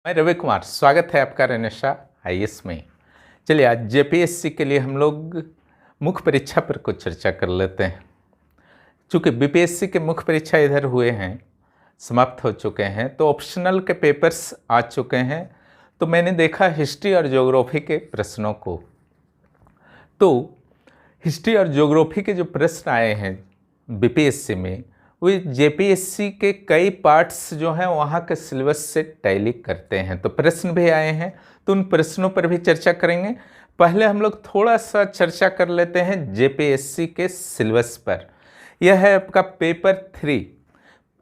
मैं रवि कुमार, स्वागत है आपका रनेशा आईएएस में। चलिए आज जेपीएससी के लिए हम लोग मुख्य परीक्षा पर कुछ चर्चा कर लेते हैं। चूँकि बीपीएससी के मुख्य परीक्षा इधर हुए हैं, समाप्त हो चुके हैं, तो ऑप्शनल के पेपर्स आ चुके हैं। तो मैंने देखा हिस्ट्री और ज्योग्राफी के प्रश्नों को। तो हिस्ट्री और ज्योग्राफी के जो प्रश्न आए हैं बीपीएससी में, वो जेपीएससी के कई पार्ट्स जो हैं वहाँ के सिलेबस से टैली करते हैं। तो प्रश्न भी आए हैं, तो उन प्रश्नों पर भी चर्चा करेंगे। पहले हम लोग थोड़ा सा चर्चा कर लेते हैं जेपीएससी के सिलेबस पर। यह है आपका पेपर 3।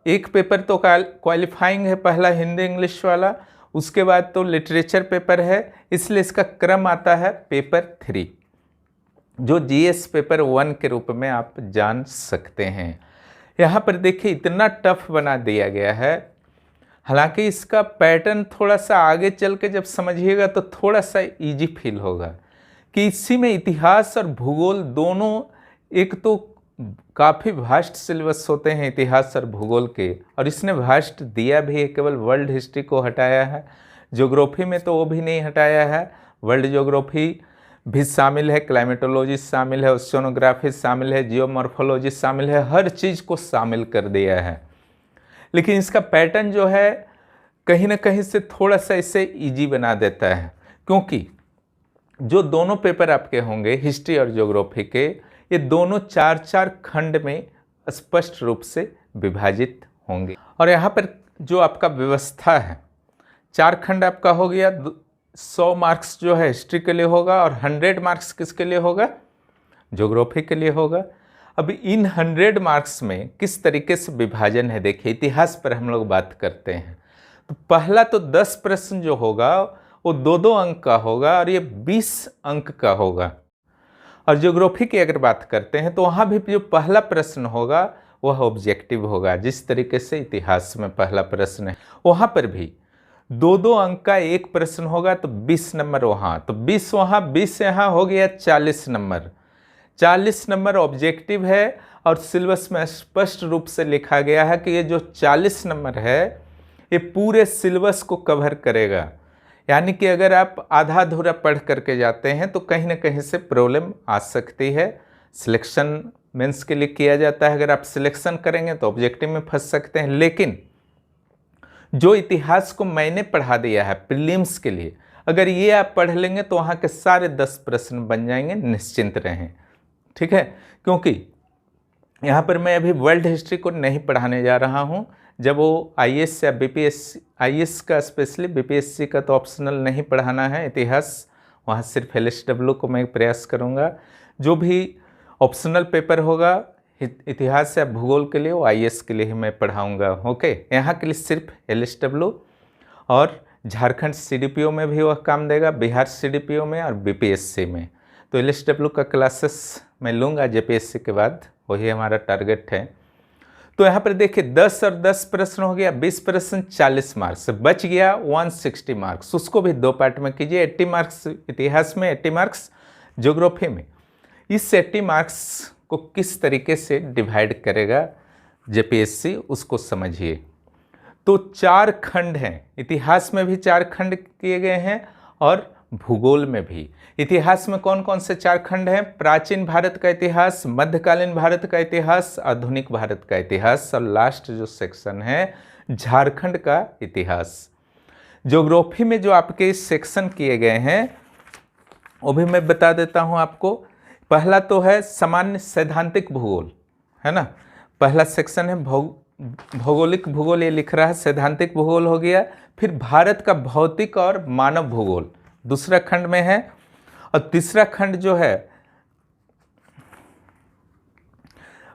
एक पेपर तो क्वालिफाइंग है, पहला हिंदी इंग्लिश वाला, उसके बाद तो लिटरेचर पेपर है, इसलिए इसका क्रम आता है पेपर 3, जो जीएस पेपर 1 के रूप में आप जान सकते हैं। यहाँ पर देखिए इतना टफ बना दिया गया है। हालांकि इसका पैटर्न थोड़ा सा आगे चल के जब समझिएगा तो थोड़ा सा इजी फील होगा कि इसी में इतिहास और भूगोल दोनों, एक तो काफ़ी वास्ट सिलेबस होते हैं इतिहास और भूगोल के, और इसने वास्ट दिया भी है, केवल वर्ल्ड हिस्ट्री को हटाया है। ज्योग्राफी में तो वो भी नहीं हटाया है, वर्ल्ड ज्योग्राफी भी शामिल है, क्लाइमेटोलॉजी शामिल है, ओशियोनोग्राफी शामिल है, जियोमॉर्फोलॉजी शामिल है, हर चीज़ को शामिल कर दिया है। लेकिन इसका पैटर्न जो है कहीं ना कहीं से थोड़ा सा इसे इजी बना देता है, क्योंकि जो दोनों पेपर आपके होंगे हिस्ट्री और ज्योग्राफी के, ये दोनों 4-4 खंड में स्पष्ट रूप से विभाजित होंगे। और यहाँ पर जो आपका व्यवस्था है, 4 खंड आपका हो गया, 100 मार्क्स जो है हिस्ट्री के लिए होगा और 100 मार्क्स किसके लिए होगा? ज्योग्राफी के लिए होगा। अब इन 100 मार्क्स में किस तरीके से विभाजन है, देखिए इतिहास पर हम लोग बात करते हैं। तो पहला तो 10 प्रश्न जो होगा वो 2-2 अंक का होगा और ये 20 अंक का होगा। और ज्योग्राफी की अगर बात करते हैं तो वहाँ भी जो पहला प्रश्न होगा वह ऑब्जेक्टिव होगा, जिस तरीके से इतिहास में पहला प्रश्न है, वहाँ पर भी 2-2 अंक का एक प्रश्न होगा, तो 20 नंबर वहाँ, तो 20 वहाँ, 20 यहाँ, हो गया 40 नंबर। 40 नंबर ऑब्जेक्टिव है और सिलेबस में स्पष्ट रूप से लिखा गया है कि ये जो 40 नंबर है ये पूरे सिलेबस को कवर करेगा। यानी कि अगर आप आधा अधूरा पढ़ करके जाते हैं तो कहीं ना कहीं से प्रॉब्लम आ सकती है। सिलेक्शन मेंस के लिए किया जाता है, अगर आप सिलेक्शन करेंगे तो ऑब्जेक्टिव में फंस सकते हैं। लेकिन जो इतिहास को मैंने पढ़ा दिया है प्रीलिम्स के लिए, अगर ये आप पढ़ लेंगे तो वहाँ के सारे 10 प्रश्न बन जाएंगे, निश्चिंत रहें। ठीक है, क्योंकि यहाँ पर मैं अभी वर्ल्ड हिस्ट्री को नहीं पढ़ाने जा रहा हूँ। जब वो आईएएस या बीपीएससी, आईएएस का स्पेशली, बीपीएससी का तो ऑप्शनल नहीं पढ़ाना है इतिहास, वहाँ सिर्फ एलएसडब्ल्यू को मैं प्रयास करूँगा। जो भी ऑप्शनल पेपर होगा इतिहास या भूगोल के लिए, वो आईएएस के लिए ही मैं पढ़ाऊँगा। ओके, यहाँ के लिए सिर्फ एलएसडब्ल्यू, और झारखंड सीडीपीओ में भी वह काम देगा, बिहार सीडीपीओ में और बीपीएससी में। तो एलएसडब्ल्यू का क्लासेस मैं लूँगा जेपीएससी के बाद, वही हमारा टारगेट है। तो यहाँ पर देखिए 10 और 10 प्रश्न हो गया, 20 प्रश्न, 40 मार्क्स, बच गया 160 मार्क्स। उसको भी 2 पार्ट में कीजिए, 80 मार्क्स इतिहास में, 80 मार्क्स ज्योग्राफी में। इस 80 मार्क्स को किस तरीके से डिवाइड करेगा जेपीएससी, उसको समझिए। तो 4 खंड हैं, इतिहास में भी 4 खंड किए गए हैं और भूगोल में भी। इतिहास में कौन कौन से 4 खंड हैं? प्राचीन भारत का इतिहास, मध्यकालीन भारत का इतिहास, आधुनिक भारत का इतिहास, और लास्ट जो सेक्शन है झारखंड का इतिहास। ज्योग्राफी में जो आपके सेक्शन किए गए हैं वो भी मैं बता देता हूं आपको। पहला तो है सामान्य सैद्धांतिक भूगोल, है ना, पहला सेक्शन है भौगोलिक भूगोल, ये लिख रहा है, सैद्धांतिक भूगोल हो गया। फिर भारत का भौतिक और मानव भूगोल दूसरा खंड में है, और तीसरा खंड जो है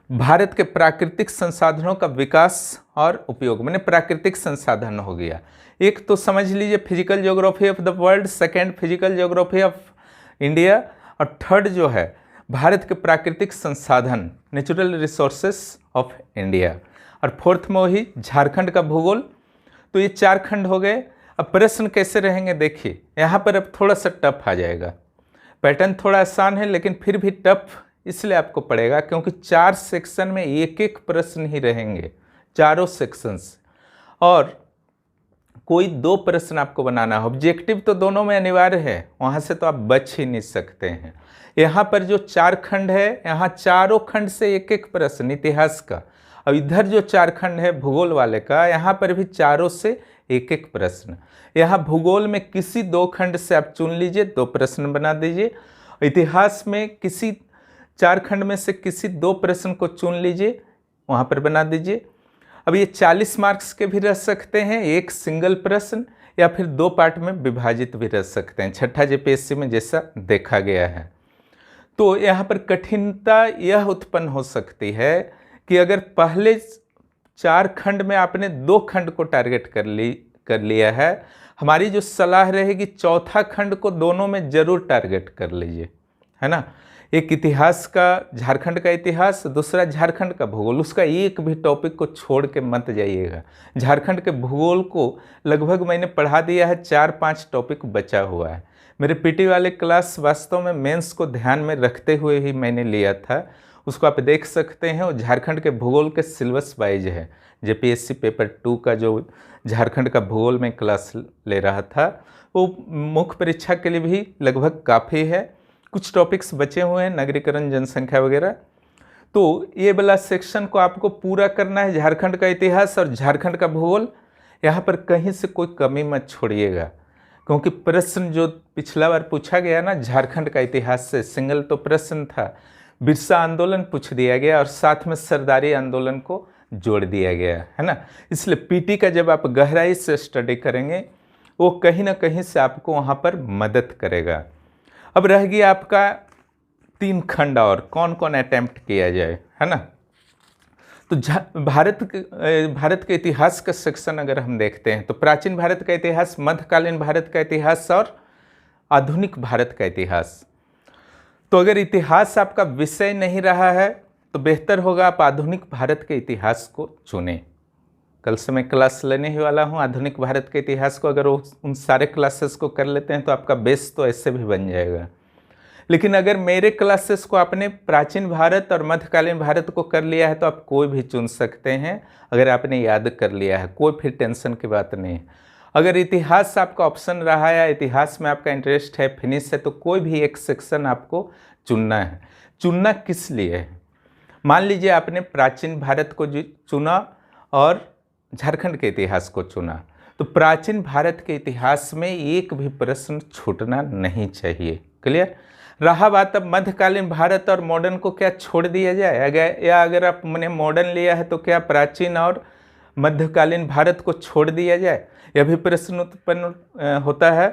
भारत के प्राकृतिक संसाधनों का विकास और उपयोग, माने प्राकृतिक संसाधन हो गया। एक तो समझ लीजिए physical geography of the world, second physical geography of India, और थर्ड जो है भारत के प्राकृतिक संसाधन, नेचुरल रिसोर्सेस ऑफ इंडिया, और फोर्थ में वही झारखंड का भूगोल। तो ये 4 खंड हो गए। अब प्रश्न कैसे रहेंगे देखिए, यहाँ पर अब थोड़ा सा टफ आ जाएगा। पैटर्न थोड़ा आसान है लेकिन फिर भी टफ इसलिए आपको पड़ेगा क्योंकि 4 सेक्शन में एक एक प्रश्न ही रहेंगे, चारों सेक्शंस। और कोई 2 प्रश्न आपको बनाना है। ऑब्जेक्टिव तो दोनों में अनिवार्य है, वहाँ से तो आप बच ही नहीं सकते हैं। यहाँ पर जो 4 खंड है, यहाँ चारों खंड से एक एक प्रश्न इतिहास का, और इधर जो 4 खंड है भूगोल वाले का, यहाँ पर भी चारों से एक एक प्रश्न। यहाँ भूगोल में किसी 2 खंड से आप चुन लीजिए, 2 प्रश्न बना दीजिए। इतिहास में किसी 4 खंड में से किसी 2 प्रश्न को चुन लीजिए, वहाँ पर बना दीजिए। अब ये 40 मार्क्स के भी रह सकते हैं, एक सिंगल प्रश्न, या फिर 2 पार्ट में विभाजित भी रह सकते हैं, छठा जेपीएससी में जैसा देखा गया है। तो यहाँ पर कठिनता यह उत्पन्न हो सकती है कि अगर पहले 4 खंड में आपने 2 खंड को टारगेट कर लिया है, हमारी जो सलाह रहेगी चौथा खंड को दोनों में जरूर टारगेट कर लीजिए, है ना। एक इतिहास का, झारखंड का इतिहास, दूसरा झारखंड का भूगोल, उसका एक भी टॉपिक को छोड़ के मत जाइएगा। झारखंड के भूगोल को लगभग मैंने पढ़ा दिया है, 4-5 टॉपिक बचा हुआ है। मेरे पीटी वाले क्लास वास्तव में मेंस को ध्यान में रखते हुए ही मैंने लिया था, उसको आप देख सकते हैं। और झारखंड के भूगोल के सिलेबस वाइज है। जेपीएससी पेपर 2 का जो झारखंड का भूगोल में क्लास ले रहा था, वो मुख्य परीक्षा के लिए भी लगभग काफ़ी है। कुछ टॉपिक्स बचे हुए हैं, नगरीकरण, जनसंख्या वगैरह। तो ये वाला सेक्शन को आपको पूरा करना है, झारखंड का इतिहास और झारखंड का भूगोल। यहाँ पर कहीं से कोई कमी मत छोड़िएगा, क्योंकि प्रश्न जो पिछला बार पूछा गया ना झारखंड का इतिहास से, सिंगल तो प्रश्न था, बिरसा आंदोलन पूछ दिया गया और साथ में सरदारी आंदोलन को जोड़ दिया गया, है ना। इसलिए पीटी का जब आप गहराई से स्टडी करेंगे, वो कहीं ना कहीं से आपको वहाँ पर मदद करेगा। अब रह गया आपका 3 खंड, और कौन कौन अटेम्प्ट किया जाए, है ना। तो भारत के इतिहास का सेक्शन अगर हम देखते हैं तो प्राचीन भारत का इतिहास, मध्यकालीन भारत का इतिहास और आधुनिक भारत का इतिहास। तो अगर इतिहास आपका विषय नहीं रहा है तो बेहतर होगा आप आधुनिक भारत के इतिहास को चुनें। कल से मैं क्लास लेने ही वाला हूँ आधुनिक भारत के इतिहास को। अगर उन सारे क्लासेस को कर लेते हैं तो आपका बेस तो ऐसे भी बन जाएगा। लेकिन अगर मेरे क्लासेस को आपने प्राचीन भारत और मध्यकालीन भारत को कर लिया है तो आप कोई भी चुन सकते हैं, अगर आपने याद कर लिया है, कोई फिर टेंशन की बात नहीं है। अगर इतिहास आपका ऑप्शन रहा है, इतिहास में आपका इंटरेस्ट है, फिनिश है, तो कोई भी एक सेक्शन आपको चुनना है। चुनना किस लिए है? मान लीजिए आपने प्राचीन भारत को चुना और झारखंड के इतिहास को चुना, तो प्राचीन भारत के इतिहास में एक भी प्रश्न छूटना नहीं चाहिए। क्लियर? रहा बात अब मध्यकालीन भारत और मॉडर्न को क्या छोड़ दिया जाए, या अगर आपने मॉडर्न लिया है तो क्या प्राचीन और मध्यकालीन भारत को छोड़ दिया जाए, यह भी प्रश्न उत्पन्न होता है।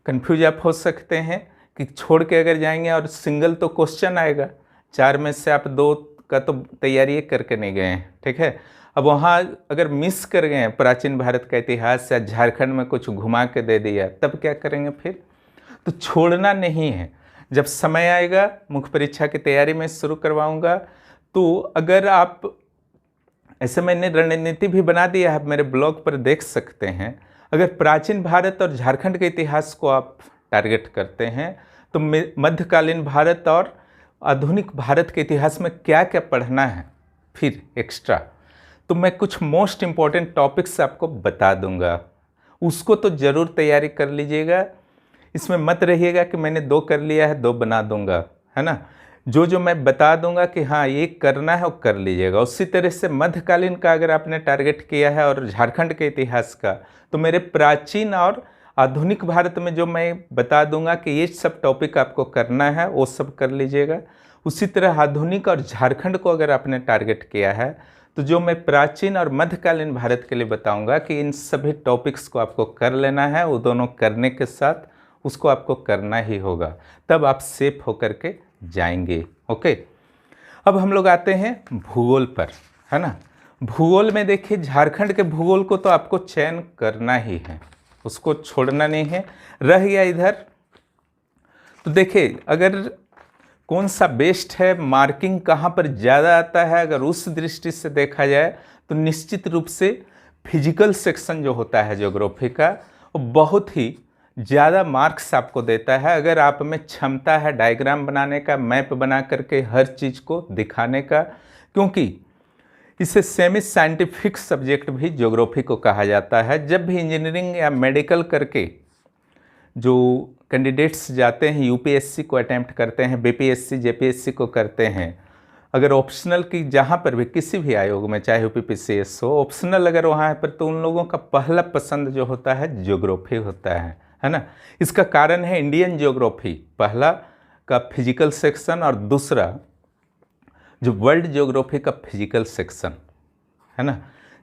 कन्फ्यूज आप हो सकते हैं कि छोड़ के अगर जाएंगे और सिंगल तो क्वेश्चन आएगा, 4 में से आप 2 का तो तैयारी करके नहीं गए हैं, ठीक है। अब वहाँ अगर मिस कर गए हैं प्राचीन भारत का इतिहास या झारखंड में कुछ घुमा के दे दिया, तब क्या करेंगे फिर? तो छोड़ना नहीं है। जब समय आएगा मुख्य परीक्षा की तैयारी में शुरू करवाऊंगा, तो अगर आप ऐसे, मैंने रणनीति भी बना दिया है, मेरे ब्लॉग पर देख सकते हैं। अगर प्राचीन भारत और झारखंड के इतिहास को आप टारगेट करते हैं तो मध्यकालीन भारत और आधुनिक भारत के इतिहास में क्या क्या पढ़ना है फिर एक्स्ट्रा, तो मैं कुछ मोस्ट इम्पॉर्टेंट टॉपिक्स आपको बता दूंगा, उसको तो ज़रूर तैयारी कर लीजिएगा। इसमें मत रहिएगा कि मैंने 2 कर लिया है 2 बना दूंगा, है ना। जो मैं बता दूंगा कि हाँ ये करना है वो कर लीजिएगा। उसी तरह से मध्यकालीन का अगर आपने टारगेट किया है और झारखंड के इतिहास का, तो मेरे प्राचीन और आधुनिक भारत में जो मैं बता दूंगा कि ये सब टॉपिक आपको करना है, वो सब कर लीजिएगा। उसी तरह आधुनिक और झारखंड को अगर आपने टारगेट किया है तो जो मैं प्राचीन और मध्यकालीन भारत के लिए बताऊंगा कि इन सभी टॉपिक्स को आपको कर लेना है, वो दोनों करने के साथ उसको आपको करना ही होगा, तब आप सेफ होकर के जाएंगे। ओके, अब हम लोग आते हैं भूगोल पर, है ना। भूगोल में देखिए, झारखंड के भूगोल को तो आपको चयन करना ही है, उसको छोड़ना नहीं है। रह गया इधर, तो देखिए अगर कौन सा बेस्ट है, मार्किंग कहाँ पर ज़्यादा आता है, अगर उस दृष्टि से देखा जाए तो निश्चित रूप से फिजिकल सेक्शन जो होता है ज्योग्राफी का, वो बहुत ही ज़्यादा मार्क्स आपको देता है। अगर आप में क्षमता है डायग्राम बनाने का, मैप बना करके हर चीज़ को दिखाने का, क्योंकि इसे सेमी साइंटिफिक सब्जेक्ट भी ज्योग्राफी को कहा जाता है। जब भी इंजीनियरिंग या मेडिकल करके जो कैंडिडेट्स जाते हैं यूपीएससी को अटैम्प्ट करते हैं, बीपीएससी जेपीएससी को करते हैं, अगर ऑप्शनल की जहाँ पर भी किसी भी आयोग में चाहे यूपीपीसीएस हो, ऑप्शनल अगर वहाँ है पर तो उन लोगों का पहला पसंद जो होता है ज्योग्राफी होता है ना। इसका कारण है इंडियन ज्योग्राफी, पहला का फिजिकल सेक्शन और दूसरा जो वर्ल्ड ज्योग्राफी का फिजिकल सेक्शन है ना,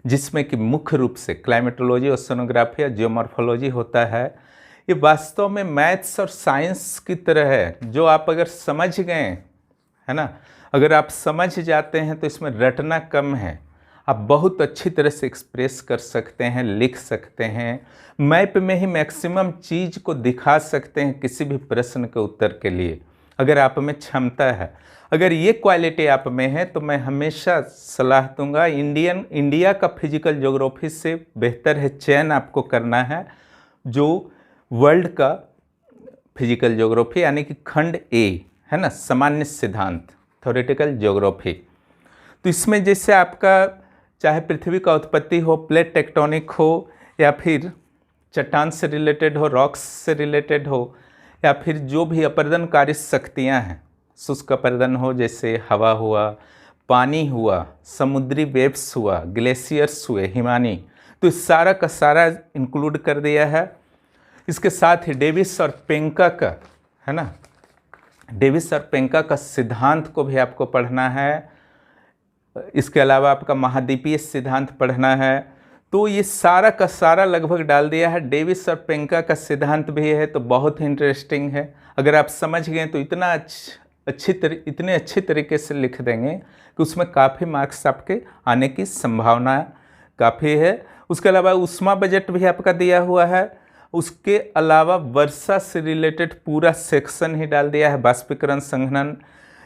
जिसमें कि मुख्य रूप से क्लाइमेटोलॉजी, ओशनोग्राफी और जियोमॉर्फोलॉजी होता है। ये वास्तव में मैथ्स और साइंस की तरह है, जो आप अगर समझ गए है ना, अगर आप समझ जाते हैं तो इसमें रटना कम है, आप बहुत अच्छी तरह से एक्सप्रेस कर सकते हैं, लिख सकते हैं, मैप में ही मैक्सिमम चीज़ को दिखा सकते हैं किसी भी प्रश्न के उत्तर के लिए, अगर आप में क्षमता है। अगर ये क्वालिटी आप में है तो मैं हमेशा सलाह दूंगा, इंडिया का फिजिकल ज्योग्राफी से बेहतर है चयन आपको करना है जो वर्ल्ड का फिजिकल ज्योग्राफी यानी कि खंड ए है ना, सामान्य सिद्धांत थ्योरेटिकल ज्योग्राफी। तो इसमें जैसे आपका चाहे पृथ्वी का उत्पत्ति हो, प्लेट टेक्टोनिक हो, या फिर चट्टान से रिलेटेड हो, रॉक्स से रिलेटेड हो, या फिर जो भी अपर्दनकारी शक्तियाँ हैं, शुष्क अपर्दन हो जैसे हवा हुआ, पानी हुआ, समुद्री वेव्स हुआ, ग्लेशियर्स हुए, हिमानी, तो इस सारा का सारा इंक्लूड कर दिया है। इसके साथ ही डेविस और पेंका का है ना, डेविस और पेंका का सिद्धांत को भी आपको पढ़ना है। इसके अलावा आपका महाद्वीपीय सिद्धांत पढ़ना है। तो ये सारा का सारा लगभग डाल दिया है। डेविस और पेंका का सिद्धांत भी है तो बहुत ही इंटरेस्टिंग है। अगर आप समझ गए तो इतने अच्छी तरीके से लिख देंगे कि उसमें काफ़ी मार्क्स आपके आने की संभावना काफ़ी है। उसके अलावा ऊष्मा बजट भी आपका दिया हुआ है। उसके अलावा वर्षा से रिलेटेड पूरा सेक्शन ही डाल दिया है, बाष्पीकरण, संघनन।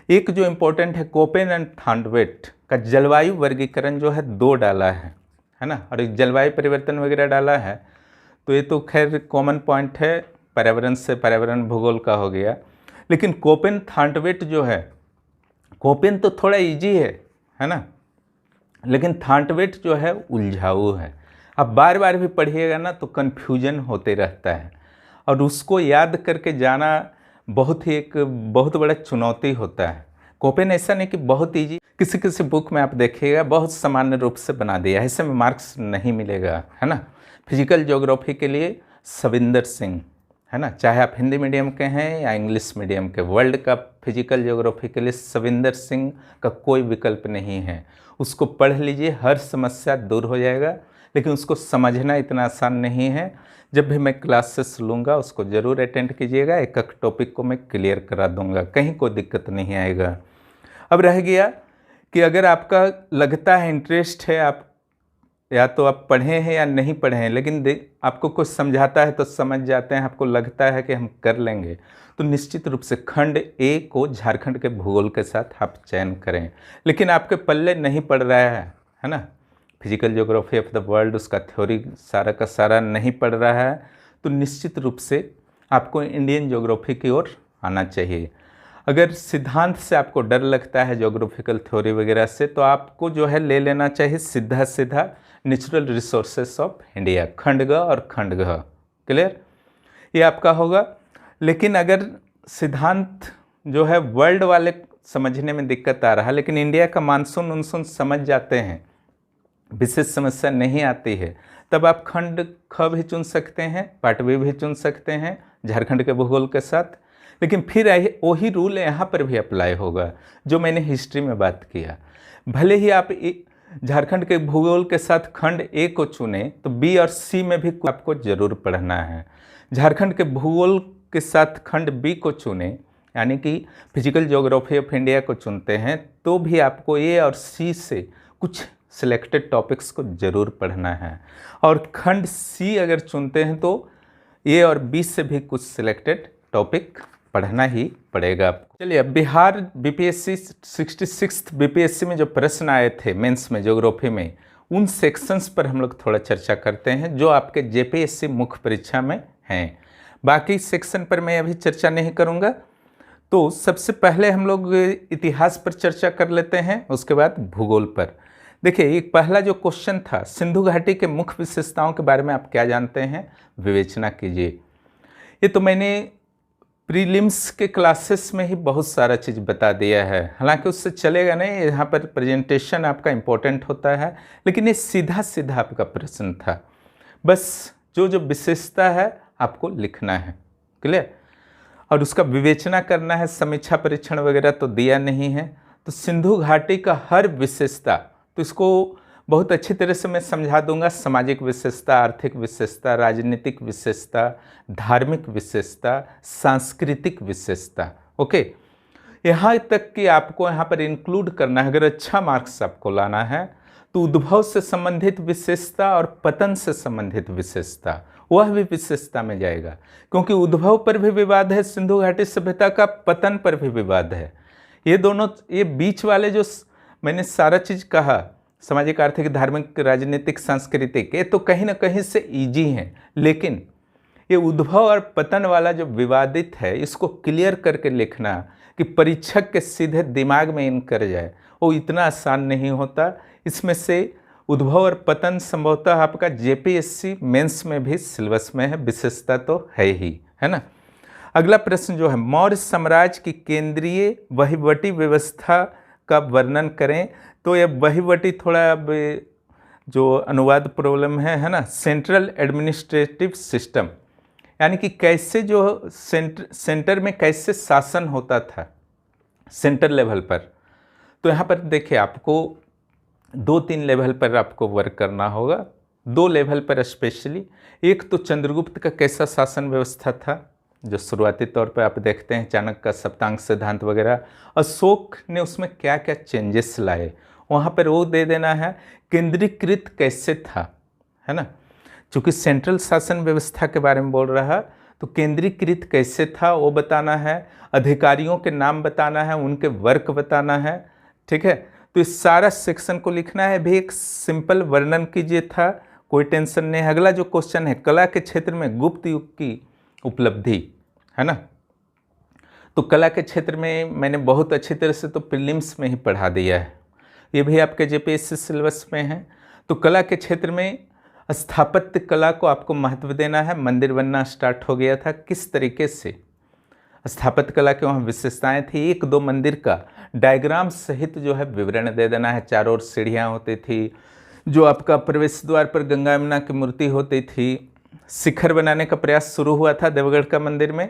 एक जो इम्पोर्टेंट है कोपेन एंड थांडवेट का जलवायु वर्गीकरण जो है 2 डाला है ना, और एक जलवायु परिवर्तन वगैरह डाला है। तो ये तो खैर कॉमन पॉइंट है, पर्यावरण से पर्यावरण भूगोल का हो गया। लेकिन कोपेन थांडवेट जो है, कोपेन तो थोड़ा इजी है ना, लेकिन थांडवेट जो है उलझाऊ है। आप बार बार भी पढ़िएगा ना तो कन्फ्यूजन होते रहता है, और उसको याद करके जाना एक बहुत बड़ा चुनौती होता है। कोपेन ऐसा नहीं कि बहुत ईजी, किसी बुक में आप देखिएगा बहुत सामान्य रूप से बना दिया है, ऐसे में मार्क्स नहीं मिलेगा है ना। फिजिकल ज्योग्राफी के लिए सविंदर सिंह है ना, चाहे आप हिंदी मीडियम के हैं या इंग्लिश मीडियम के, वर्ल्ड का फिजिकल ज्योग्राफी के लिए सविंदर सिंह का कोई विकल्प नहीं है। उसको पढ़ लीजिए, हर समस्या दूर हो जाएगा। लेकिन उसको समझना इतना आसान नहीं है। जब भी मैं क्लासेस लूँगा उसको ज़रूर अटेंड कीजिएगा, एक एक टॉपिक को मैं क्लियर करा दूँगा, कहीं कोई दिक्कत नहीं आएगा। अब रह गया कि अगर आपका लगता है इंटरेस्ट है, आप या तो आप पढ़े हैं या नहीं पढ़े हैं, लेकिन आपको कुछ समझाता है तो समझ जाते हैं, आपको लगता है कि हम कर लेंगे, तो निश्चित रूप से खंड ए को झारखंड के भूगोल के साथ आप चयन करें। लेकिन आपके पल्ले नहीं पड़ रहा है ना, physical geography of the world, उसका थ्योरी सारा का सारा नहीं पढ़ रहा है, तो निश्चित रूप से आपको इंडियन ज्योग्राफी की ओर आना चाहिए। अगर सिद्धांत से आपको डर लगता है, ज्योग्राफिकल थ्योरी वगैरह से, तो आपको जो है ले लेना चाहिए सीधा नेचुरल रिसोर्सेस ऑफ इंडिया, खंड ग और खंड घ। क्लियर, ये आपका होगा। लेकिन अगर सिद्धांत जो है वर्ल्ड वाले समझने में दिक्कत आ रहा है, लेकिन इंडिया का मानसून उनसून समझ जाते हैं, विशेष समस्या नहीं आती है, तब आप खंड ख भी चुन सकते हैं, पार्ट बी भी चुन सकते हैं झारखंड के भूगोल के साथ। लेकिन फिर वही रूल यहाँ पर भी अप्लाई होगा जो मैंने हिस्ट्री में बात किया। भले ही आप झारखंड के भूगोल के साथ खंड ए को चुने, तो बी और सी में भी आपको जरूर पढ़ना है। झारखंड के भूगोल के साथ खंड बी को चुने, यानी कि फिजिकल ज्योग्राफी ऑफ इंडिया को चुनते हैं, तो भी आपको ए और सी से कुछ सिलेक्टेड टॉपिक्स को जरूर पढ़ना है। और खंड सी अगर चुनते हैं तो ए और बी से भी कुछ सिलेक्टेड टॉपिक पढ़ना ही पड़ेगा आपको। चलिए, अब बिहार बीपीएससी 66 बीपीएससी में जो प्रश्न आए थे मेंस में ज्योग्राफी में, उन सेक्शंस पर हम लोग थोड़ा चर्चा करते हैं जो आपके जेपीएससी मुख्य परीक्षा में हैं। बाकी सेक्शन पर मैं अभी चर्चा नहीं करूंगा। तो सबसे पहले हम लोग इतिहास पर चर्चा कर लेते हैं, उसके बाद भूगोल पर। देखिए, एक पहला जो क्वेश्चन था, सिंधु घाटी के मुख्य विशेषताओं के बारे में आप क्या जानते हैं, विवेचना कीजिए। ये तो मैंने प्रीलिम्स के क्लासेस में ही बहुत सारा चीज़ बता दिया है, हालांकि उससे चलेगा नहीं, यहाँ पर प्रेजेंटेशन आपका इम्पोर्टेंट होता है, लेकिन ये सीधा सीधा आपका प्रश्न था। बस जो जो विशेषता है आपको लिखना है, क्लियर, और उसका विवेचना करना है। समीक्षा परीक्षण वगैरह तो दिया नहीं है। तो सिंधु घाटी का हर विशेषता, तो इसको बहुत अच्छी तरह से मैं समझा दूंगा। सामाजिक विशेषता, आर्थिक विशेषता, राजनीतिक विशेषता, धार्मिक विशेषता, सांस्कृतिक विशेषता, ओके। यहाँ तक कि आपको यहाँ पर इंक्लूड करना है, अगर अच्छा मार्क्स आपको लाना है तो उद्भव से संबंधित विशेषता और पतन से संबंधित विशेषता, वह भी विशेषता में जाएगा, क्योंकि उद्भव पर भी विवाद है, सिंधु घाटी सभ्यता का पतन पर भी विवाद है। ये दोनों, ये बीच वाले जो मैंने सारा चीज़ कहा, सामाजिक, आर्थिक, धार्मिक, राजनीतिक, सांस्कृतिक, ये तो कहीं ना कहीं से इजी हैं, लेकिन ये उद्भव और पतन वाला जो विवादित है, इसको क्लियर करके लिखना कि परीक्षक के सीधे दिमाग में इन कर जाए, वो इतना आसान नहीं होता। इसमें से उद्भव और पतन संभवतः आपका जेपीएससी मेंस में भी सिलेबस में है, विशेषता तो है ही, है ना। अगला प्रश्न जो है, मौर्य साम्राज्य की केंद्रीय वहीवटी व्यवस्था का वर्णन करें। तो यह वहीवटी थोड़ा अब जो अनुवाद प्रॉब्लम है ना, सेंट्रल एडमिनिस्ट्रेटिव सिस्टम, यानी कि कैसे जो सेंटर में कैसे शासन होता था सेंटर लेवल पर। तो यहाँ पर देखिए, आपको 2-3 लेवल पर आपको वर्क करना होगा, 2 लेवल पर स्पेशली। एक तो चंद्रगुप्त का कैसा शासन व्यवस्था था, जो शुरुआती तौर पर आप देखते हैं चाणक्य का सप्तांग सिद्धांत वगैरह। अशोक ने उसमें क्या क्या चेंजेस लाए, वहाँ पर वो दे देना है। केंद्रीकृत कैसे था, है ना, चूँकि सेंट्रल शासन व्यवस्था के बारे में बोल रहा, तो केंद्रीकृत कैसे था वो बताना है। अधिकारियों के नाम बताना है, उनके वर्क बताना है, ठीक है। तो इस सारा सेक्शन को लिखना है। भी एक सिंपल वर्णन कीजिए था, कोई टेंशन नहीं। अगला जो क्वेश्चन है, कला के क्षेत्र में गुप्त युग की उपलब्धि, है ना। तो कला के क्षेत्र में मैंने बहुत अच्छी तरह से तो प्रीलिम्स में ही पढ़ा दिया है, ये भी आपके जेपीएससी सिलेबस में है। तो कला के क्षेत्र में स्थापत्य कला को आपको महत्व देना है। मंदिर बनना स्टार्ट हो गया था, किस तरीके से स्थापत्य कला के वहाँ विशेषताएं थी। 1-2 मंदिर का डायग्राम सहित जो है विवरण दे देना है। चारों ओर सीढ़ियाँ होती थी, जो आपका प्रवेश द्वार पर गंगा यमुना की मूर्ति होती थी। शिखर बनाने का प्रयास शुरू हुआ था देवगढ़ का मंदिर में।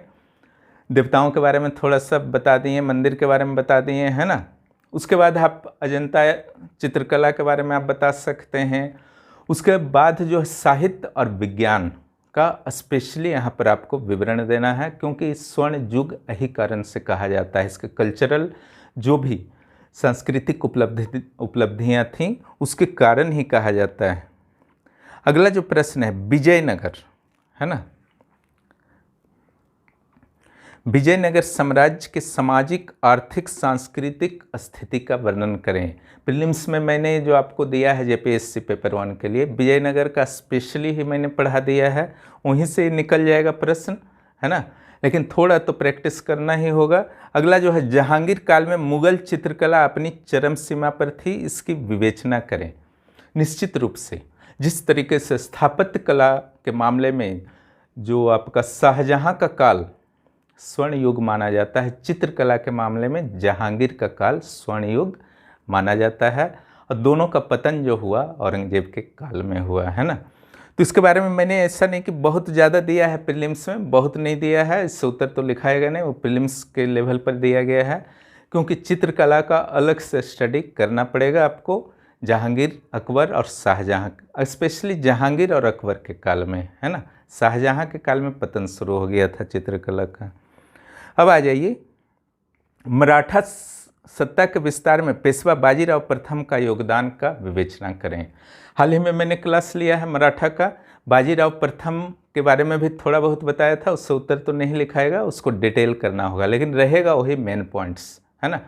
देवताओं के बारे में थोड़ा सा बता दिए, मंदिर के बारे में बता दिए, है ना। उसके बाद आप अजंता चित्रकला के बारे में आप बता सकते हैं। उसके बाद जो है साहित्य और विज्ञान का स्पेशली यहाँ पर आपको विवरण देना है, क्योंकि स्वर्ण युग यही कारण से कहा जाता है। इसके कल्चरल जो भी सांस्कृतिक उपलब्धियाँ थीं, उसके कारण ही कहा जाता है। अगला जो प्रश्न है, विजयनगर, है ना, विजयनगर साम्राज्य के सामाजिक, आर्थिक, सांस्कृतिक स्थिति का वर्णन करें। प्रीलिम्स में मैंने जो आपको दिया है जेपीएससी पेपर 1 के लिए, विजयनगर का स्पेशली ही मैंने पढ़ा दिया है, वहीं से निकल जाएगा प्रश्न, है ना। लेकिन थोड़ा तो प्रैक्टिस करना ही होगा। अगला जो है, जहांगीर काल में मुगल चित्रकला अपनी चरम सीमा पर थी, इसकी विवेचना करें। निश्चित रूप से जिस तरीके से स्थापत्य कला के मामले में जो आपका शाहजहाँ का काल स्वर्ण युग माना जाता है, चित्रकला के मामले में जहांगीर का काल स्वर्ण युग माना जाता है, और दोनों का पतन जो हुआ औरंगजेब के काल में हुआ, है ना। तो इसके बारे में मैंने ऐसा नहीं कि बहुत ज़्यादा दिया है प्रीलिम्स में, बहुत नहीं दिया है, इससे उत्तर तो लिखाएगा नहीं, वो प्रीलिम्स के लेवल पर दिया गया है, क्योंकि चित्रकला का अलग से स्टडी करना पड़ेगा आपको। जहांगीर, अकबर और शाहजहाँ, स्पेशली जहांगीर और अकबर के काल में, है ना। शाहजहाँ के काल में पतन शुरू हो गया था चित्रकला का। अब आ जाइए, मराठा सत्ता के विस्तार में पेशवा बाजीराव प्रथम का योगदान का विवेचना करें। हाल ही में मैंने क्लास लिया है मराठा का, बाजीराव प्रथम के बारे में भी थोड़ा बहुत बताया था, उससे उत्तर तो नहीं लिखाएगा, उसको डिटेल करना होगा, लेकिन रहेगा वही मेन पॉइंट्स, है ना।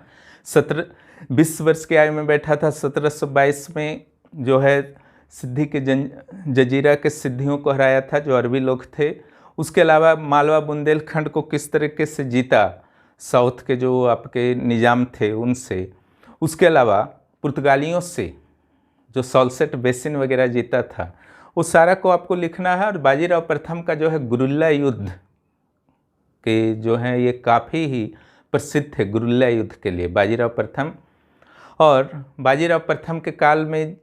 20 वर्ष की आयु में बैठा था। 1722 में जो है सिद्धि के जजीरा के सिद्धियों को हराया था, जो अरबी लोग थे। उसके अलावा मालवा बुंदेलखंड को किस तरीके से जीता, साउथ के जो आपके निजाम थे उनसे। उसके अलावा पुर्तगालियों से जो सॉल्सेट बेसिन वगैरह जीता था, उस सारा को आपको लिखना है। और बाजीराव प्रथम का जो है गुरिल्ला युद्ध के जो है ये काफ़ी ही प्रसिद्ध है गुरिल्ला युद्ध के लिए, बाजीराव प्रथम। और बाजीराव प्रथम के काल में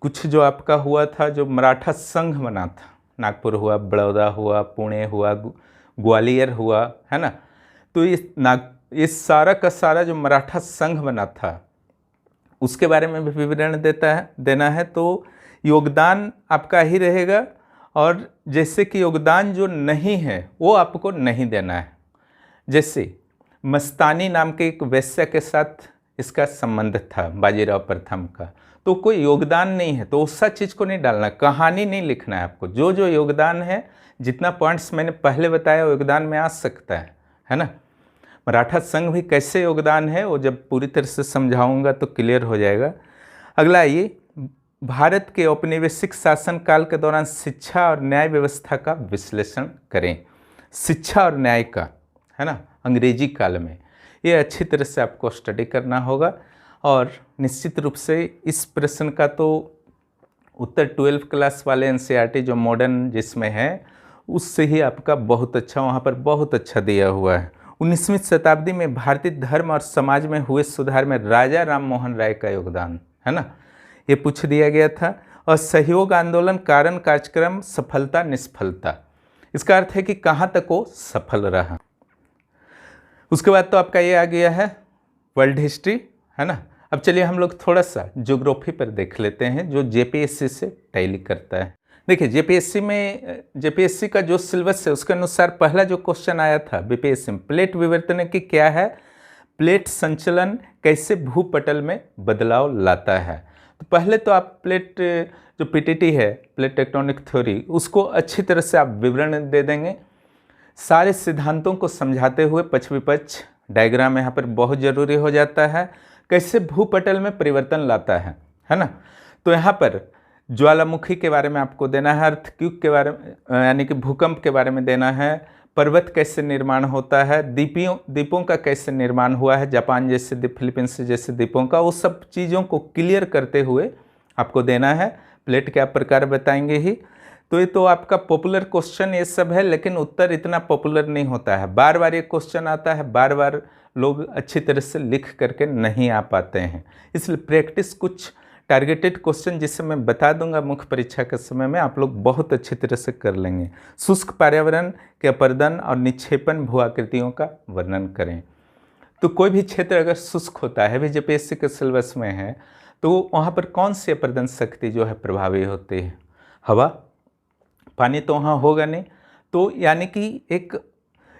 कुछ जो आपका हुआ था, जो मराठा संघ बना था, नागपुर हुआ, बड़ौदा हुआ, पुणे हुआ, ग्वालियर हुआ, है ना। तो इस सारा का सारा जो मराठा संघ बना था उसके बारे में भी विवरण देना है। तो योगदान आपका ही रहेगा, और जैसे कि योगदान जो नहीं है वो आपको नहीं देना है। जैसे मस्तानी नाम के एक वेश्या के साथ इसका संबंध था बाजीराव प्रथम का, तो कोई योगदान नहीं है तो उस चीज़ को नहीं डालना, कहानी नहीं लिखना है आपको। जो जो योगदान है, जितना पॉइंट्स मैंने पहले बताया योगदान में आ सकता है ना। मराठा संघ भी कैसे योगदान है वो जब पूरी तरह से समझाऊंगा तो क्लियर हो जाएगा। अगला ये भारत के औपनिवेशिक शासन काल के दौरान शिक्षा और न्याय व्यवस्था का विश्लेषण करें। शिक्षा और न्याय का, है ना, अंग्रेजी काल में, ये अच्छी तरह से आपको स्टडी करना होगा। और निश्चित रूप से इस प्रश्न का तो उत्तर 12th क्लास वाले एनसीईआरटी जो मॉडर्न जिसमें है उससे ही आपका बहुत अच्छा, वहाँ पर बहुत अच्छा दिया हुआ है। 19वीं शताब्दी में भारतीय धर्म और समाज में हुए सुधार में राजा राम मोहन राय का योगदान, है ना, ये पूछ दिया गया था। और सहयोग आंदोलन, कारण, कार्यक्रम, सफलता, निष्फलता, इसका अर्थ है कि कहाँ तक वो सफल रहा। उसके बाद तो आपका ये आ गया है वर्ल्ड हिस्ट्री, है ना। अब चलिए हम लोग थोड़ा सा ज्योग्राफी पर देख लेते हैं जो जेपीएससी से टैली करता है। देखिए जेपीएससी का जो सिलेबस है उसके अनुसार पहला जो क्वेश्चन आया था बीपीएससी में, प्लेट विवर्तन की क्या है, प्लेट संचलन कैसे भूपटल में बदलाव लाता है। तो पहले तो आप प्लेट जो पीटीटी है, प्लेट टेक्टोनिक थ्योरी, उसको अच्छी तरह से आप विवरण दे देंगे। सारे सिद्धांतों को समझाते हुए पक्ष विपक्ष डायग्राम यहाँ पर बहुत ज़रूरी हो जाता है। कैसे भूपटल में परिवर्तन लाता है ना। तो यहाँ पर ज्वालामुखी के बारे में आपको देना है, अर्थक्वेक के बारे में यानी कि भूकंप के बारे में देना है, पर्वत कैसे निर्माण होता है, द्वीपों का कैसे निर्माण हुआ है, जापान जैसे द्वीप, फिलीपींस जैसे द्वीपों का, वो सब चीज़ों को क्लियर करते हुए आपको देना है। प्लेट के आप प्रकार बताएंगे ही। तो ये तो आपका पॉपुलर क्वेश्चन ये सब है, लेकिन उत्तर इतना पॉपुलर नहीं होता है। बार बार ये क्वेश्चन आता है, बार बार लोग अच्छी तरह से लिख करके नहीं आ पाते हैं। इसलिए प्रैक्टिस कुछ टारगेटेड क्वेश्चन जिससे मैं बता दूंगा मुख्य परीक्षा के समय में, आप लोग बहुत अच्छी तरह से कर लेंगे। शुष्क पर्यावरण के अपर्दन और निक्षेपण भू आकृतियों का वर्णन करें। तो कोई भी क्षेत्र अगर शुष्क होता है, भी जेपीएससी के सिलेबस में है, तो वहाँ पर कौन सी अपर्दन शक्ति जो है प्रभावी होती है? हवा, पानी तो वहाँ होगा नहीं। तो यानी कि एक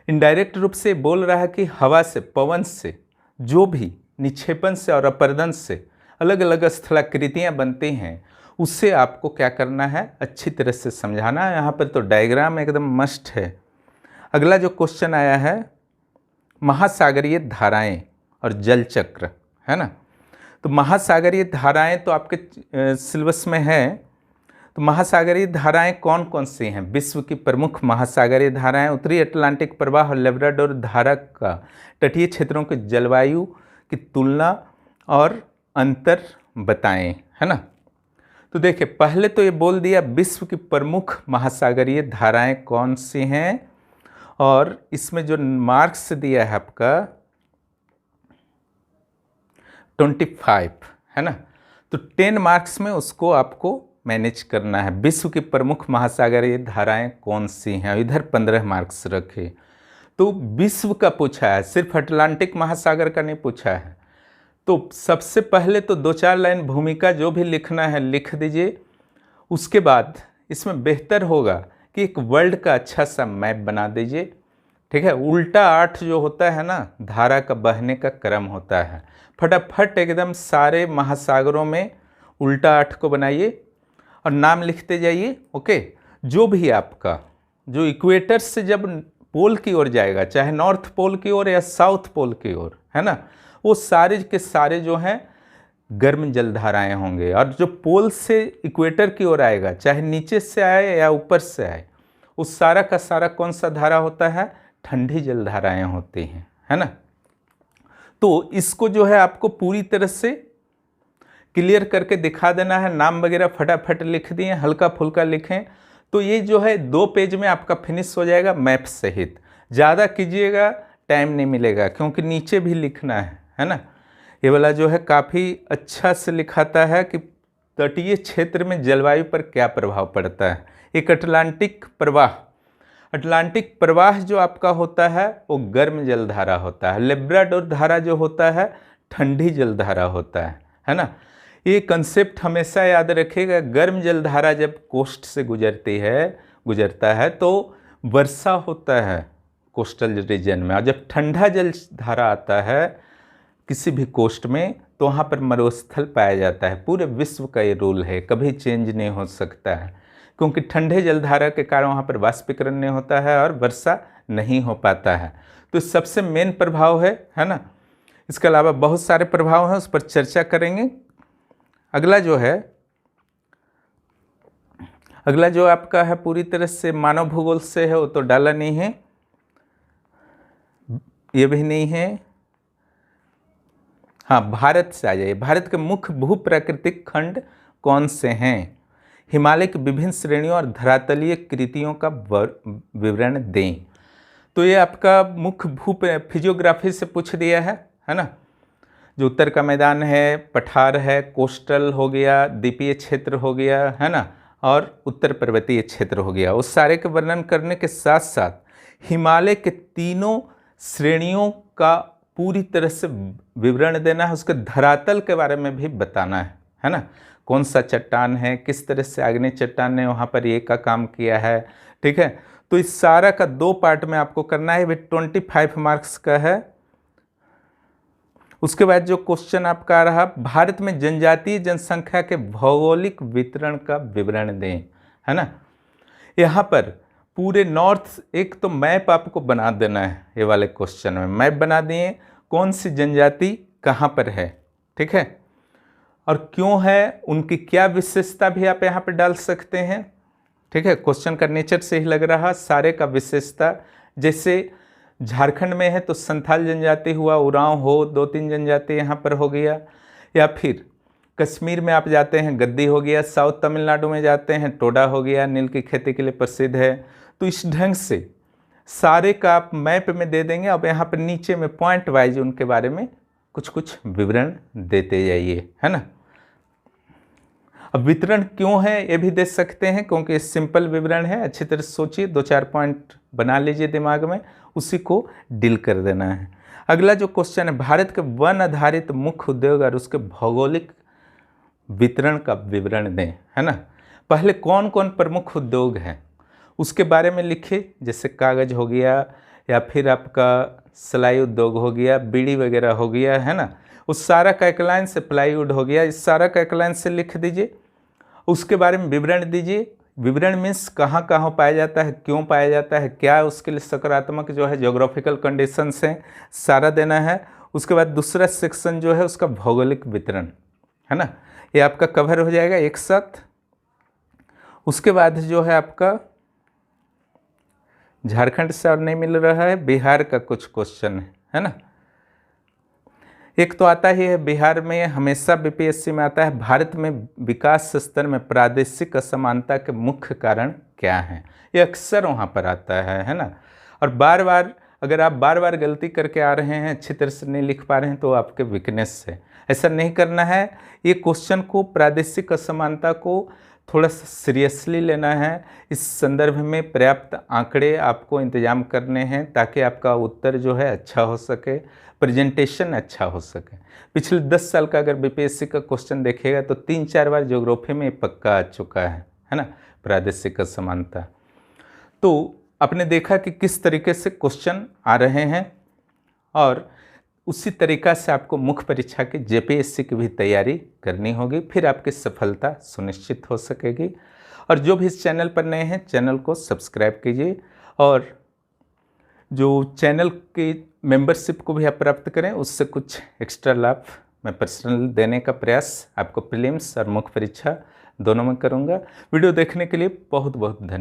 इनडायरेक्ट रूप से बोल रहा है कि हवा से, पवन से, जो भी निक्षेपण से और अपर्दन से अलग अलग स्थलाकृतियाँ बनती हैं, उससे आपको क्या करना है, अच्छी तरह से समझाना है। यहाँ पर तो डायग्राम एकदम मस्ट है। अगला जो क्वेश्चन आया है महासागरीय धाराएं और जल चक्र, है ना। तो महासागरीय धाराएं तो आपके सिलेबस में है। तो महासागरीय धाराएं कौन कौन सी हैं? विश्व की प्रमुख महासागरीय धाराएं, उत्तरी अटलांटिक प्रवाह और लेब्राडोर धारा का तटीय क्षेत्रों के जलवायु की तुलना और अंतर बताएं, है ना। तो देखिए पहले तो ये बोल दिया विश्व की प्रमुख महासागरीय धाराएं कौन सी हैं, और इसमें जो मार्क्स दिया है आपका 25, है ना। तो 10 मार्क्स में उसको आपको मैनेज करना है। विश्व की प्रमुख महासागरीय धाराएं कौन सी हैं, इधर 15 मार्क्स रखे। तो विश्व का पूछा है, सिर्फ अटलांटिक महासागर का नहीं पूछा है। तो सबसे पहले तो 2-4 लाइन भूमिका जो भी लिखना है लिख दीजिए। उसके बाद इसमें बेहतर होगा कि एक वर्ल्ड का अच्छा सा मैप बना दीजिए, ठीक है। उल्टा 8 जो होता है ना, धारा का बहने का क्रम होता है। फटाफट एकदम सारे महासागरों में उल्टा 8 को बनाइए और नाम लिखते जाइए, ओके। जो भी आपका जो इक्वेटर से जब पोल की ओर जाएगा, चाहे नॉर्थ पोल की ओर या साउथ पोल की ओर, है ना, वो सारे के सारे जो हैं गर्म जलधाराएं होंगे। और जो पोल से इक्वेटर की ओर आएगा, चाहे नीचे से आए या ऊपर से आए, उस सारा का सारा कौन सा धारा होता है? ठंडी जलधाराएं होती हैं, है ना। तो इसको जो है आपको पूरी तरह से क्लियर करके दिखा देना है, नाम वगैरह फटाफट लिख दिए, हल्का फुल्का लिखें, तो ये जो है 2 पेज में आपका फिनिश हो जाएगा मैप सहित। ज़्यादा कीजिएगा टाइम नहीं मिलेगा, क्योंकि नीचे भी लिखना है ना। ये वाला जो है काफ़ी अच्छा से लिखाता है कि तटीय क्षेत्र में जलवायु पर क्या प्रभाव पड़ता है। एक अटलांटिक प्रवाह जो आपका होता है वो गर्म जलधारा होता है, लेब्राडोर धारा जो होता है ठंडी जलधारा होता है ना। ये कंसेप्ट हमेशा याद रखिएगा, गर्म जलधारा जब कोस्ट से गुजरता है तो वर्षा होता है कोस्टल रीजन में, और जब ठंडा जलधारा आता है किसी भी कोस्ट में तो वहाँ पर मरुस्थल पाया जाता है। पूरे विश्व का ये रूल है, कभी चेंज नहीं हो सकता है, क्योंकि ठंडे जलधारा के कारण वहाँ पर वाष्पीकरण नहीं होता है और वर्षा नहीं हो पाता है। तो सबसे मेन प्रभाव है ना। इसके अलावा बहुत सारे प्रभाव हैं, उस पर चर्चा करेंगे। अगला जो आपका है पूरी तरह से मानव भूगोल से है, वो तो डाला नहीं है, ये भी नहीं है। हाँ, भारत से आ जाइए। भारत के मुख्य भूप्राकृतिक खंड कौन से हैं? हिमालय की विभिन्न श्रेणियों और धरातलीय कृतियों का विवरण दें। तो ये आपका मुख्य फिजियोग्राफी से पूछ दिया है ना। जो उत्तर का मैदान है, पठार है, कोस्टल हो गया, द्वीपीय क्षेत्र हो गया है ना, और उत्तर पर्वतीय क्षेत्र हो गया। उस सारे के वर्णन करने के साथ साथ हिमालय के तीनों श्रेणियों का पूरी तरह से विवरण देना है, उसके धरातल के बारे में भी बताना है ना। कौन सा चट्टान है, किस तरह से आग्नेय चट्टान ने वहाँ पर ये का काम किया है, ठीक है। तो इस सारा का 2 पार्ट में आपको करना है, 25 मार्क्स का है। उसके बाद जो क्वेश्चन आपका आ रहा, भारत में जनजातीय जनसंख्या के भौगोलिक वितरण का विवरण दें, है ना। यहाँ पर पूरे नॉर्थ एक तो मैप आपको बना देना है। ये वाले क्वेश्चन में मैप बना दिए, कौन सी जनजाति कहाँ पर है, ठीक है, और क्यों है, उनकी क्या विशेषता भी आप यहाँ पर डाल सकते हैं, ठीक है। क्वेश्चन का नेचर से ही लग रहा, सारे का विशेषता, जैसे झारखंड में है तो संथाल जनजाति हुआ, उरांव हो, 2-3 जनजाति यहाँ पर हो गया, या फिर कश्मीर में आप जाते हैं गद्दी हो गया, साउथ तमिलनाडु में जाते हैं टोडा हो गया, नील की खेती के लिए प्रसिद्ध है। तो इस ढंग से सारे का आप मैप में दे देंगे। अब यहाँ पर नीचे में पॉइंट वाइज उनके बारे में कुछ विवरण देते जाइए, है ना। अब वितरण क्यों है ये भी दे सकते हैं, क्योंकि सिंपल विवरण है, अच्छी तरह सोचिए, 2-4 पॉइंट बना लीजिए दिमाग में, उसी को डील कर देना है। अगला जो क्वेश्चन है, भारत के वन आधारित मुख्य उद्योग और उसके भौगोलिक वितरण का विवरण दें, है ना। पहले कौन कौन प्रमुख उद्योग हैं उसके बारे में लिखिए, जैसे कागज़ हो गया, या फिर आपका सिलाई उद्योग हो गया, बीड़ी वगैरह हो गया, है ना। उस सारा का एक लाइन से प्लाईवुड हो गया, इस सारा का एक लाइन से लिख दीजिए, उसके बारे में विवरण दीजिए। विवरण मीन्स कहाँ कहाँ पाया जाता है, क्यों पाया जाता है, क्या उसके लिए सकारात्मक जो है ज्योग्राफिकल कंडीशंस हैं, सारा देना है। उसके बाद दूसरा सेक्शन जो है उसका भौगोलिक वितरण, है ना, ये आपका कवर हो जाएगा एक साथ। उसके बाद जो है आपका झारखंड से और नहीं मिल रहा है, बिहार का कुछ क्वेश्चन है ना। एक तो आता ही है बिहार में, हमेशा बीपीएससी में आता है, भारत में विकास स्तर में प्रादेशिक असमानता के मुख्य कारण क्या हैं। ये अक्सर वहाँ पर आता है ना। और बार बार अगर आप बार बार गलती करके आ रहे हैं, अच्छी तरह से नहीं लिख पा रहे हैं, तो आपके वीकनेस है, ऐसा नहीं करना है। ये क्वेश्चन को, प्रादेशिक असमानता को थोड़ा सा सीरियसली लेना है। इस संदर्भ में पर्याप्त आंकड़े आपको इंतजाम करने हैं, ताकि आपका उत्तर जो है अच्छा हो सके, प्रेजेंटेशन अच्छा हो सके। पिछले 10 साल का अगर बीपीएससी का क्वेश्चन देखेगा तो 3-4 बार ज्योग्राफी में पक्का आ चुका है ना, प्रादेशिक असमानता। तो आपने देखा कि किस तरीके से क्वेश्चन आ रहे हैं, और उसी तरीक़ा से आपको मुख्य परीक्षा की जेपीएससी की भी तैयारी करनी होगी, फिर आपकी सफलता सुनिश्चित हो सकेगी। और जो भी इस चैनल पर नए हैं, चैनल को सब्सक्राइब कीजिए, और जो चैनल की मेंबरशिप को भी आप प्राप्त करें, उससे कुछ एक्स्ट्रा लाभ मैं पर्सनल देने का प्रयास आपको प्रीलिम्स और मुख्य परीक्षा दोनों में करूँगा। वीडियो देखने के लिए बहुत बहुत धन्यवाद।